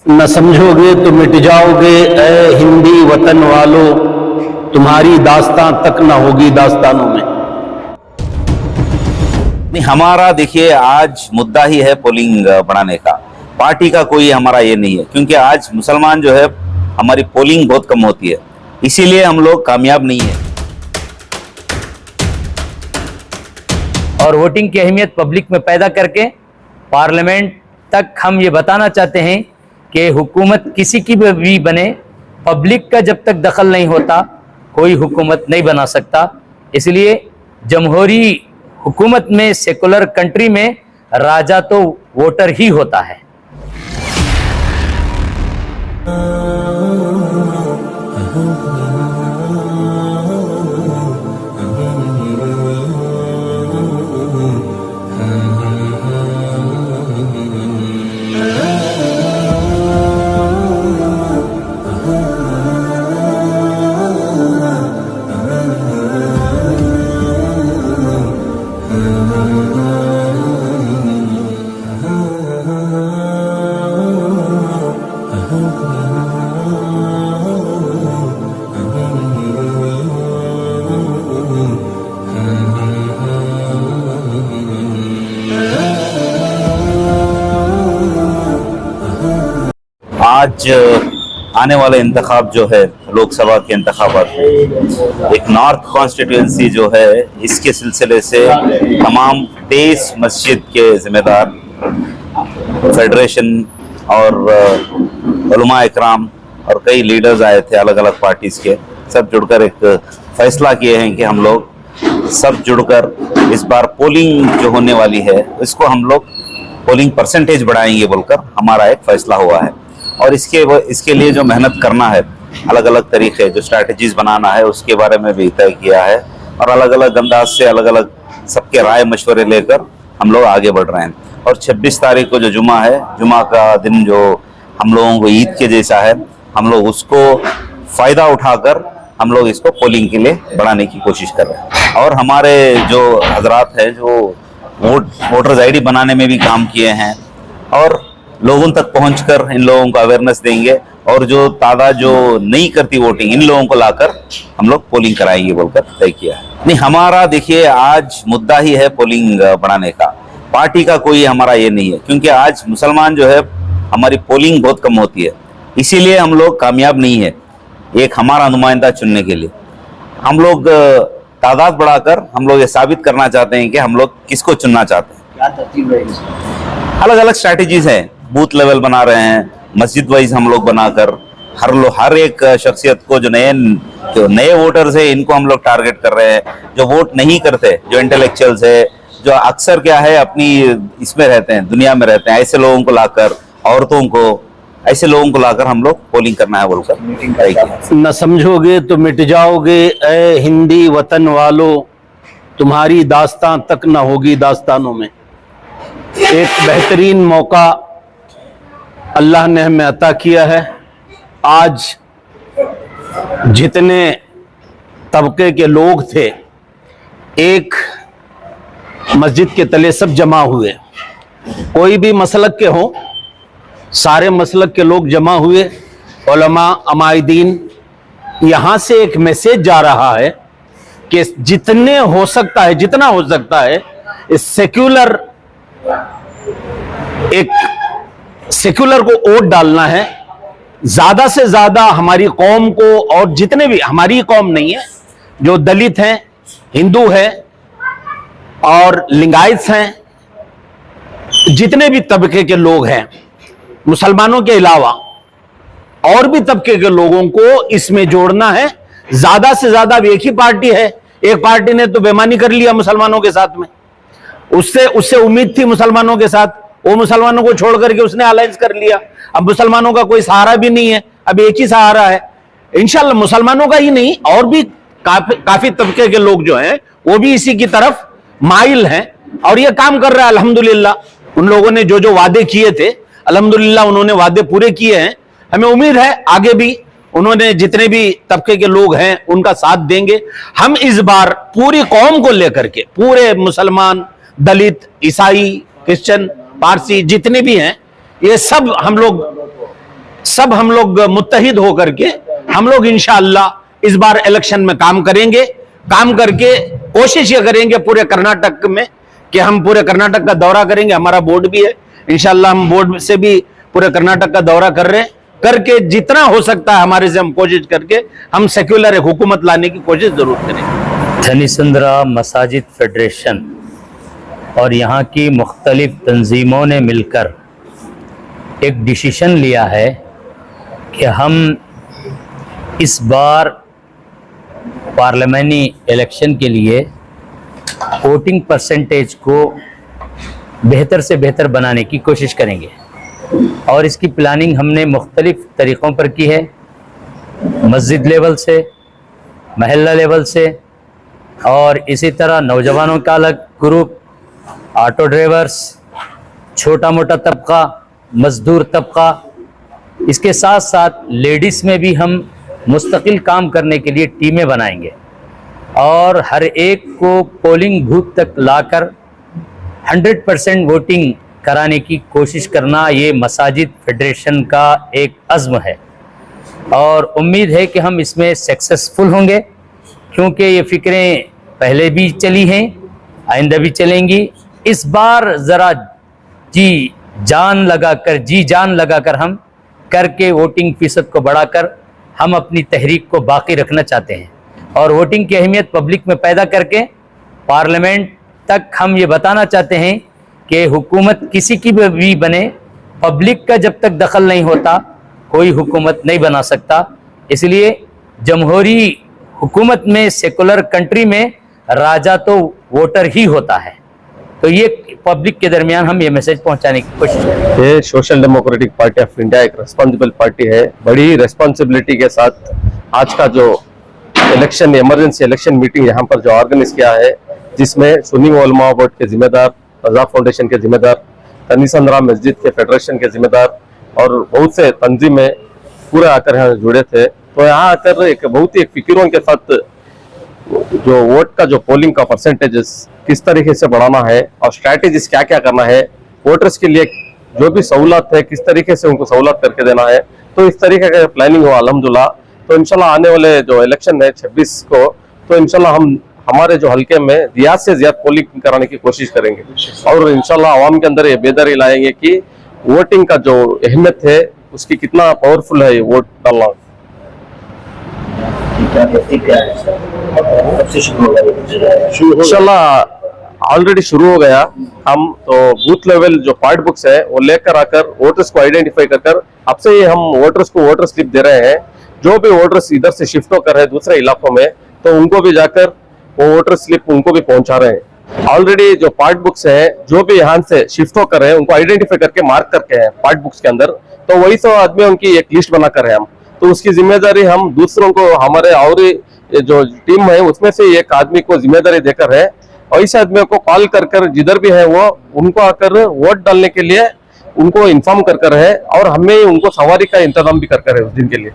न समझोगे तो मिट जाओगे ऐ हिंदी वतन वालों, तुम्हारी दास्तां तक न होगी दास्तानों में। नहीं, हमारा देखिए आज मुद्दा ही है पोलिंग बढ़ाने का। पार्टी का कोई हमारा ये नहीं है, क्योंकि आज मुसलमान जो है हमारी पोलिंग बहुत कम होती है, इसीलिए हम लोग कामयाब नहीं है। और वोटिंग की अहमियत पब्लिक में पैदा करके पार्लियामेंट तक हम ये बताना चाहते हैं कि हुकूमत किसी की भी बने, पब्लिक का जब तक दखल नहीं होता कोई हुकूमत नहीं बना सकता। इसलिए जमहूरी हुकूमत में, सेकुलर कंट्री में राजा तो वोटर ही होता है। आज आने वाले इंतखाब जो है लोकसभा के इंतखाबात में, एक नॉर्थ कॉन्स्टिट्यूएंसी जो है, इसके सिलसिले से तमाम 23 मस्जिद के जिम्मेदार, फेडरेशन और उलमा इकराम और कई लीडर्स आए थे अलग अलग पार्टीज के, सब जुड़कर एक फैसला किए हैं कि हम लोग सब जुड़कर इस बार पोलिंग जो होने वाली है इसको हम लोग पोलिंग परसेंटेज बढ़ाएंगे बोलकर हमारा एक फैसला हुआ है। और इसके लिए जो मेहनत करना है, अलग अलग तरीके जो स्ट्रैटेजीज बनाना है उसके बारे में भी तय किया है, और अलग अलग अंदाज से अलग अलग सबके राय मशवरे लेकर हम लोग आगे बढ़ रहे हैं। और 26 तारीख को जो जुमा है, जुमा का दिन जो हम लोगों को ईद के जैसा है, हम लोग उसको फ़ायदा उठाकर हम लोग इसको पोलिंग के लिए बढ़ाने की कोशिश कर रहे हैं। और हमारे जो हजरात हैं जो वोटर्स आईडी बनाने में भी काम किए हैं, और लोगों तक पहुंचकर इन लोगों को अवेयरनेस देंगे, और जो तादाद जो नहीं करती वोटिंग, इन लोगों को लाकर हम लोग पोलिंग कराएंगे बोलकर तय किया है। नहीं, हमारा देखिए आज मुद्दा ही है पोलिंग बढ़ाने का। पार्टी का कोई हमारा ये नहीं है, क्योंकि आज मुसलमान जो है हमारी पोलिंग बहुत कम होती है, इसीलिए हम लोग कामयाब नहीं है एक हमारा नुमाइंदा चुनने के लिए। हम लोग तादाद बढ़ाकर हम लोग ये साबित करना चाहते हैं कि हम लोग किसको चुनना चाहते हैं। क्या तरतीब रहेगी? अलग अलग स्ट्रैटेजीज हैं, बूथ लेवल बना रहे हैं, मस्जिद वाइज हम लोग बनाकर हर एक शख्सियत को, जो नए वोटर्स है इनको हम लोग टारगेट कर रहे हैं, जो वोट नहीं करते, जो इंटेलेक्चुअल्स है, जो अक्सर क्या है अपनी इसमें रहते हैं, दुनिया में रहते हैं, ऐसे लोगों को लाकर, औरतों को, ऐसे लोगों को लाकर हम लोग पोलिंग करना है बोलकर मीटिंग करेंगे। न समझोगे तो मिट जाओगे ऐ हिंदी वतन वालों, तुम्हारी दास्तां तक न होगी दास्तानों में। एक बेहतरीन मौका अल्लाह ने हमें अता किया है। आज जितने तबके के लोग थे एक मस्जिद के तले सब जमा हुए, कोई भी मसलक के हों, सारे मसलक के लोग जमा हुए, उलमा, अमायदीन। यहाँ से एक मैसेज जा रहा है कि जितने हो सकता है, जितना हो सकता है, इस सेक्युलर को वोट डालना है। ज्यादा से ज्यादा हमारी कौम को, और जितने भी, हमारी कौम नहीं है, जो दलित हैं, हिंदू हैं और लिंगायत हैं, जितने भी तबके के लोग हैं, मुसलमानों के अलावा और भी तबके के लोगों को इसमें जोड़ना है। ज्यादा से ज्यादा एक ही पार्टी है, एक पार्टी ने तो बेईमानी कर लिया मुसलमानों के साथ में, उससे उम्मीद थी मुसलमानों के साथ, वो मुसलमानों को छोड़ करके उसने अलायंस कर लिया। अब मुसलमानों का कोई सहारा भी नहीं है, अब एक ही सहारा है। इंशाल्लाह मुसलमानों का ही नहीं, और भी काफी तबके के लोग जो हैं वो भी इसी की तरफ माइल हैं, और ये काम कर रहा है अल्हम्दुलिल्लाह। उन लोगों ने जो जो वादे किए थे, अल्हम्दुलिल्लाह उन्होंने वादे पूरे किए हैं। हमें उम्मीद है आगे भी उन्होंने जितने भी तबके के लोग हैं उनका साथ देंगे। हम इस बार पूरी कौम को लेकर के, पूरे मुसलमान, दलित, ईसाई, क्रिश्चियन, पारसी जितने भी हैं, ये सब हम लोग सब हम लोग मुत्तहिद होकर के हम लोग इंशाअल्लाह इस बार इलेक्शन में काम करेंगे। काम करके कोशिश ये करेंगे पूरे कर्नाटक में कि हम पूरे कर्नाटक का दौरा करेंगे। हमारा बोर्ड भी है, इंशाअल्लाह हम बोर्ड से भी पूरे कर्नाटक का दौरा कर रहे हैं। करके जितना हो सकता है हमारे से हम कोशिश करके हम सेक्युलर हुकूमत लाने की कोशिश जरूर करेंगे। धनीसंद्रा मसाजिद फेडरेशन और यहाँ की मुख्तलिफ तंजीमों ने मिलकर एक डिसीशन लिया है कि हम इस बार पार्लियामेंट्री इलेक्शन के लिए वोटिंग परसेंटेज को बेहतर से बेहतर बनाने की कोशिश करेंगे और इसकी प्लानिंग हमने मुख्तलिफ तरीक़ों पर की है। मस्जिद लेवल से, महल्ला लेवल से और इसी तरह नौजवानों का अलग ग्रुप, ऑटो ड्राइवर्स, छोटा मोटा तबका, मजदूर तबका, इसके साथ साथ लेडीज़ में भी हम मुस्तकिल काम करने के लिए टीमें बनाएंगे और हर एक को पोलिंग बूथ तक लाकर 100% वोटिंग कराने की कोशिश करना, ये मसाजिद फेडरेशन का एक अज़्म है और उम्मीद है कि हम इसमें सक्सेसफुल होंगे, क्योंकि ये फ़िक्रें पहले भी चली हैं, आइंदा भी चलेंगी। इस बार ज़रा जी जान लगाकर हम करके वोटिंग फ़ीसद को बढ़ाकर हम अपनी तहरीक को बाकी रखना चाहते हैं और वोटिंग की अहमियत पब्लिक में पैदा करके पार्लियामेंट तक हम ये बताना चाहते हैं कि हुकूमत किसी की भी बने, पब्लिक का जब तक दखल नहीं होता कोई हुकूमत नहीं बना सकता। इसलिए जमहूरी हुकूमत में, सेकुलर कंट्री में राजा तो वोटर ही होता है। तो ये पब्लिक के दरमियान हम ये मैसेज पहुंचाने की कोशिश करें। ये social democratic party of India एक रेस्पॉन्सिबल पार्टी है। बड़ी रेस्पॉन्सिबिलिटी के साथ आज का जो इलेक्शन, इमरजेंसी इलेक्शन मीटिंग यहाँ पर जो ऑर्गेनाइज किया है, जिसमें सुन्नी उलमा बोर्ड के जिम्मेदार, रजा फाउंडेशन के जिम्मेदार, धनीसंद्रा मस्जिद के फेडरेशन के जिम्मेदार और बहुत से तंजीमें पूरे आकर यहाँ जुड़े थे। तो यहाँ आकर एक बहुत ही फिक्रों के साथ जो वोट का जो पोलिंग का परसेंटेजेस किस तरीके से बढ़ाना है और स्ट्रैटेजीज क्या क्या करना है, वोटर्स के लिए जो भी सहूलत है किस तरीके से उनको सहूलत करके देना है, तो इस तरीके का प्लानिंग हुआ अल्हम्दुलिल्लाह। तो इंशाल्लाह आने वाले जो इलेक्शन है 26 को, तो इंशाल्लाह हम हमारे जो हल्के में ज़्यादा से ज़्यादा पोलिंग कराने की कोशिश करेंगे और इंशाल्लाह आवाम के अंदर ये बेदारी लाएंगे कि वोटिंग का जो अहमियत है उसकी कितना पावरफुल है वोट डालना। इंशाल्लाह ऑलरेडी शुरू हो गया। हम तो बूथ लेवल जो पॉइंट बुक्स है वो लेकर आकर वोटर्स को आइडेंटिफाई कर अब से ही हम वोटर्स को वोटर स्लिप दे रहे हैं। जो भी वोटर्स इधर से शिफ्ट होकर है दूसरे इलाकों में, तो उनको भी जाकर वो वोटर स्लिप उनको भी पहुंचा रहे हैं। ऑलरेडी जो पॉइंट बुक्स है जो भी यहाँ से शिफ्ट होकर है उनको आइडेंटिफाई करके मार्क करके हैं पॉइंट बुक्स के अंदर, तो वही 100 आदमियों की एक लिस्ट बनाकर है हम। तो उसकी जिम्मेदारी हम दूसरों को, हमारे और जो टीम है उसमें से एक आदमी को जिम्मेदारी देकर है और इस आदमियों को कॉल कर जिधर भी है वो उनको आकर वोट डालने के लिए उनको इन्फॉर्म कर है और हमें उनको सवारी का इंतजाम भी कर है उस दिन के लिए।